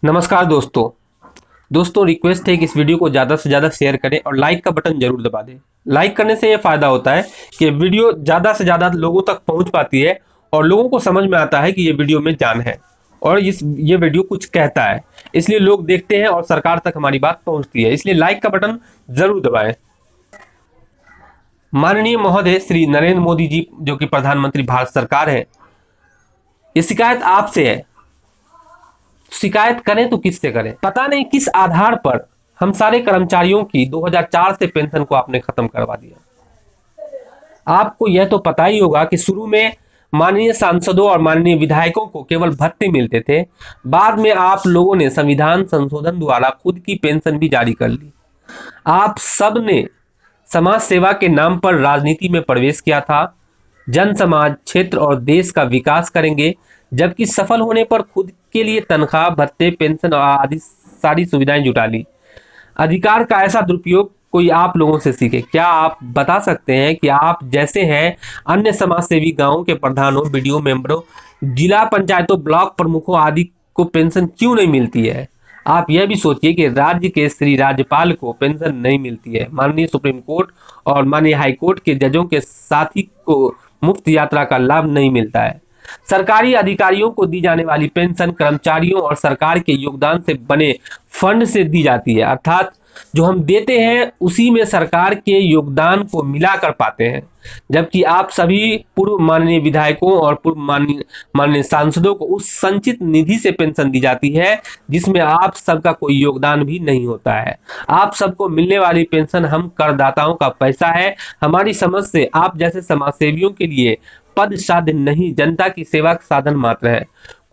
नमस्कार दोस्तों रिक्वेस्ट है कि इस वीडियो को ज़्यादा से ज़्यादा शेयर करें और लाइक का बटन जरूर दबा दें। लाइक करने से ये फ़ायदा होता है कि वीडियो ज़्यादा से ज़्यादा लोगों तक पहुंच पाती है और लोगों को समझ में आता है कि ये वीडियो में जान है और ये वीडियो कुछ कहता है, इसलिए लोग देखते हैं और सरकार तक हमारी बात पहुँचती है। इसलिए लाइक का बटन जरूर दबाएँ। माननीय महोदय श्री नरेंद्र मोदी जी, जो कि प्रधानमंत्री भारत सरकार है, ये शिकायत आपसे है। शिकायत करें तो किससे करें? पता नहीं किस आधार पर हम सारे कर्मचारियों की 2004 से पेंशन को आपने खत्म करवा दिया। आपको यह तो पता ही होगा कि शुरू में माननीय सांसदों और माननीय विधायकों को केवल भत्ते मिलते थे। बाद में आप लोगों ने संविधान संशोधन द्वारा खुद की पेंशन भी जारी कर ली। आप सब ने समाज सेवा के नाम पर राजनीति में प्रवेश किया था। जन समाज, क्षेत्र और देश का विकास करेंगे, जबकि सफल होने पर खुद के लिए तनख्वाह, भत्ते, पेंशन आदि सारी सुविधाएं जुटा ली। अधिकार का ऐसा दुरुपयोग कोई आप लोगों से सीखे। क्या आप बता सकते हैं कि आप जैसे हैं अन्य समाजसेवी, गांवों के प्रधानों, बीडीओ मेंबरों, जिला पंचायतों, ब्लॉक प्रमुखों आदि को पेंशन क्यों नहीं मिलती है? आप यह भी सोचिए कि राज्य के श्री राज्यपाल को पेंशन नहीं मिलती है। माननीय सुप्रीम कोर्ट और माननीय हाई कोर्ट के जजों के साथी को मुफ्त यात्रा का लाभ नहीं मिलता है। सरकारी अधिकारियों को दी जाने वाली पेंशन कर्मचारियों और सरकार के योगदान से बने फंड से दी जाती है, अर्थात जो हम देते हैं उसी में सरकार के योगदान को मिलाकर पाते हैं। जबकि आप सभी पूर्व माननीय विधायकों और पूर्व माननीय सांसदों को उस संचित निधि से पेंशन दी जाती है जिसमें आप सबका कोई योगदान भी नहीं होता है। आप सबको मिलने वाली पेंशन हम करदाताओं का पैसा है। हमारी समझ से आप जैसे समाजसेवियों के लिए पद साध्य नहीं, जनता की सेवा का साधन मात्र है।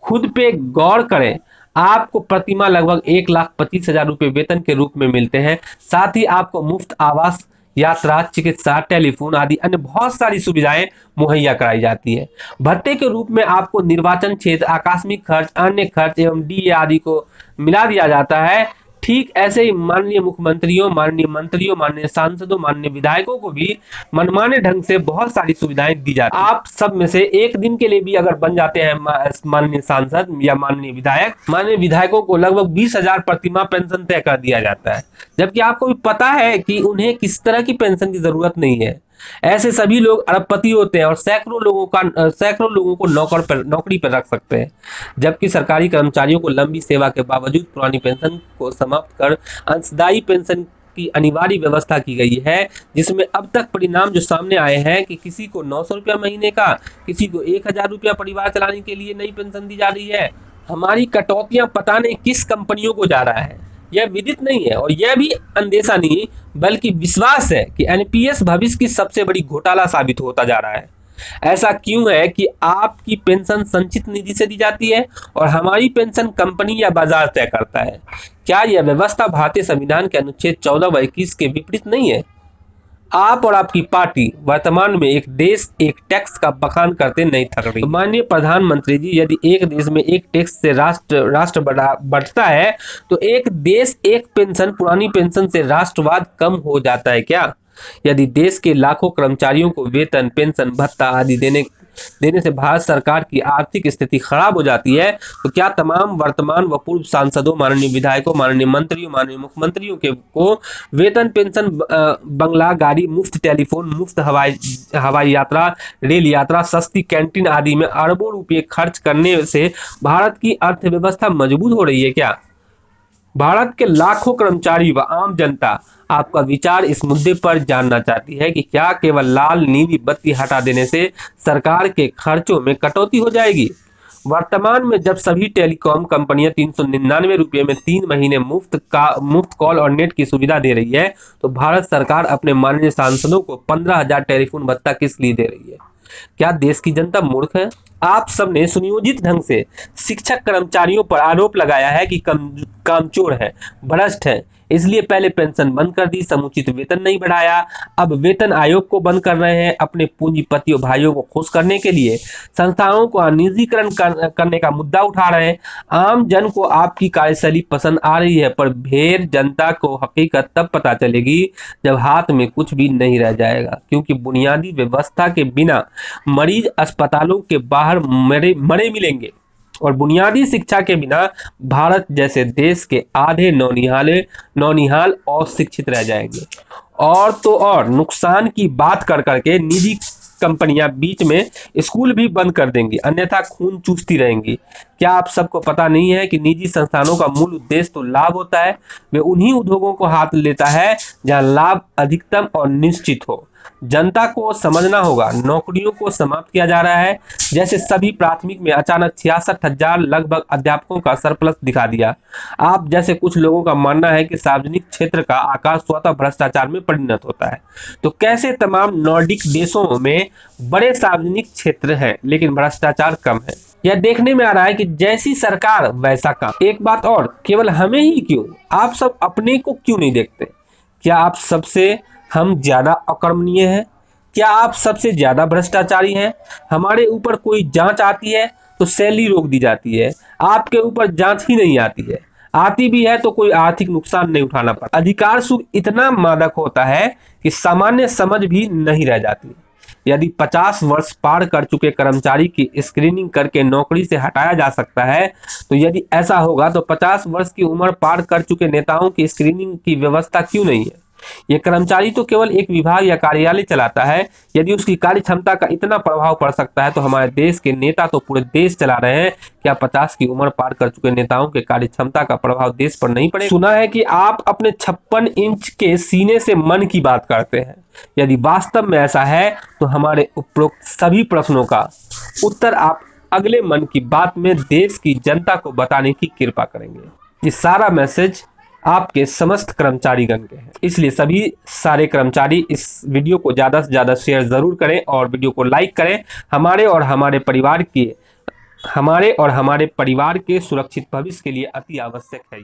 खुद पे गौर करें। आपको प्रतिमाह लगभग 1,25,000 रुपए वेतन के रूप में मिलते हैं। साथ ही आपको मुफ्त आवास, यात्रा, चिकित्सा, टेलीफोन आदि अन्य बहुत सारी सुविधाएं मुहैया कराई जाती है। भत्ते के रूप में आपको निर्वाचन क्षेत्र, आकस्मिक खर्च, अन्य खर्च एवं डीए आदि को मिला दिया जाता है। ठीक ऐसे ही माननीय मुख्यमंत्रियों, माननीय मंत्रियों, माननीय सांसदों, माननीय विधायकों को भी मनमाने ढंग से बहुत सारी सुविधाएं दी जाती हैं। आप सब में से एक दिन के लिए भी अगर बन जाते हैं माननीय सांसद या माननीय विधायक, माननीय विधायकों को लगभग 20,000 प्रतिमाह पेंशन तय कर दिया जाता है, जबकि आपको भी पता है कि उन्हें किस तरह की पेंशन की जरूरत नहीं है। ऐसे सभी लोग अरबपति होते हैं और सैकड़ों लोगों को नौकरी पर रख सकते हैं। जबकि सरकारी कर्मचारियों को लंबी सेवा के बावजूद पुरानी पेंशन को समाप्त कर अंशदायी पेंशन की अनिवार्य व्यवस्था की गई है, जिसमें अब तक परिणाम जो सामने आए हैं कि किसी को 900 रुपया महीने का, किसी को 1,000 रुपया परिवार चलाने के लिए नई पेंशन दी जा रही है। हमारी कटौतियां पता नहीं किस कंपनियों को जा रहा है, यह विदित नहीं है। और यह भी अंदेशा नहीं बल्कि विश्वास है कि एनपीएस भविष्य की सबसे बड़ी घोटाला साबित होता जा रहा है। ऐसा क्यों है कि आपकी पेंशन संचित निधि से दी जाती है और हमारी पेंशन कंपनी या बाजार तय करता है? क्या यह व्यवस्था भारतीय संविधान के अनुच्छेद 14 व 21 के विपरीत नहीं है? आप और आपकी पार्टी वर्तमान में एक देश एक टैक्स का बखान करते नहीं थक रही। तो माननीय प्रधानमंत्री जी, यदि एक देश में एक टैक्स से राष्ट्र बढ़ता है तो एक देश एक पेंशन, पुरानी पेंशन से राष्ट्रवाद कम हो जाता है क्या? यदि देश के लाखों कर्मचारियों को वेतन, पेंशन, भत्ता आदि देने से भारत सरकार की आर्थिक स्थिति खराब हो जाती है, तो क्या तमाम वर्तमान व पूर्व सांसदों, माननीय विधायकों, माननीय मंत्रियों, माननीय मुख्यमंत्रियों को वेतन, पेंशन, बंगला, गाड़ी, मुफ्त टेलीफोन, मुफ्त हवाई यात्रा, रेल यात्रा, सस्ती कैंटीन आदि में अरबों रुपये खर्च करने से भारत की अर्थव्यवस्था मजबूत हो रही है क्या? भारत के लाखों कर्मचारी व आम जनता आपका विचार इस मुद्दे पर जानना चाहती है कि क्या केवल लाल नीली बत्ती हटा देने से सरकार के खर्चों में कटौती हो जाएगी? वर्तमान में जब सभी टेलीकॉम कंपनियां 399 रुपये में 3 महीने मुफ्त कॉल और नेट की सुविधा दे रही है, तो भारत सरकार अपने माननीय सांसदों को 15,000 टेलीफोन भत्ता किस लिए दे रही है? क्या देश की जनता मूर्ख है? आप सबने सुनियोजित ढंग से शिक्षक कर्मचारियों पर आरोप लगाया है कि कामचोर हैं, भ्रष्ट हैं, इसलिए पहले पेंशन बंद कर दी, समुचित वेतन नहीं बढ़ाया, अब वेतन आयोग को बंद कर रहे हैं। अपने पूंजीपतियों भाइयों को खुश करने के लिए संस्थाओं को निजीकरण करने का मुद्दा उठा रहे हैं। आम जन को आपकी कार्यशैली पसंद आ रही है, पर ढेर जनता को हकीकत तब पता चलेगी जब हाथ में कुछ भी नहीं रह जाएगा, क्योंकि बुनियादी व्यवस्था के बिना मरीज अस्पतालों के बाहर मरे मिलेंगे। और बुनियादी शिक्षा के बिना भारत जैसे देश के आधे नौनिहाल अशिक्षित रह जाएंगे। और तो और नुकसान की बात कर करके निजी कंपनियां बीच में स्कूल भी बंद कर देंगी, अन्यथा खून चूसती रहेंगी। क्या आप सबको पता नहीं है कि निजी संस्थानों का मूल उद्देश्य तो लाभ होता है? वे उन्हीं उद्योगों को हाथ लेता है जहां लाभ अधिकतम और निश्चित हो। जनता को समझना होगा, नौकरियों को समाप्त किया जा रहा है। जैसे सभी प्राथमिक में अचानक 66,000 लगभग अध्यापकों का सरप्लस दिखा दिया। आप जैसे कुछ लोगों का मानना है कि सार्वजनिक क्षेत्र का आकार स्वतः भ्रष्टाचार में परिणत होता है। तो कैसे तमाम नॉर्डिक देशों में बड़े सार्वजनिक क्षेत्र हैं लेकिन भ्रष्टाचार कम है? यह देखने में आ रहा है कि जैसी सरकार वैसा काम। एक बात और, केवल हमें ही क्यों, आप सब अपने को क्यों नहीं देखते? क्या आप सबसे हम ज्यादा अकर्मणीय हैं? क्या आप सबसे ज्यादा भ्रष्टाचारी हैं? हमारे ऊपर कोई जांच आती है तो सैलरी रोक दी जाती है, आपके ऊपर जांच ही नहीं आती है, आती भी है तो कोई आर्थिक नुकसान नहीं उठाना पड़ता। अधिकार सुख इतना मादक होता है कि सामान्य समझ भी नहीं रह जाती। यदि 50 वर्ष पार कर चुके कर्मचारी की स्क्रीनिंग करके नौकरी से हटाया जा सकता है, तो यदि ऐसा होगा तो 50 वर्ष की उम्र पार कर चुके नेताओं की स्क्रीनिंग की व्यवस्था क्यों नहीं है? यह कर्मचारी तो केवल एक विभाग या कार्यालय चलाता है। यदि उसकी कार्य क्षमता का इतना प्रभाव पड़ सकता है तो हमारे देश के नेता तो पूरे देश चला रहे हैं। क्या 50 की उम्र पार कर चुके नेताओं के कार्य क्षमता का प्रभाव देश पर नहीं पड़ेगा? सुना है कि आप अपने 56 इंच के सीने से मन की बात करते हैं। यदि वास्तव में ऐसा है तो हमारे उपरोक्त सभी प्रश्नों का उत्तर आप अगले मन की बात में देश की जनता को बताने की कृपा करेंगे। ये सारा मैसेज आपके समस्त कर्मचारीगण के हैं, इसलिए सभी सारे कर्मचारी इस वीडियो को ज़्यादा से ज़्यादा शेयर ज़रूर करें और वीडियो को लाइक करें। हमारे और हमारे परिवार के सुरक्षित भविष्य के लिए अति आवश्यक है।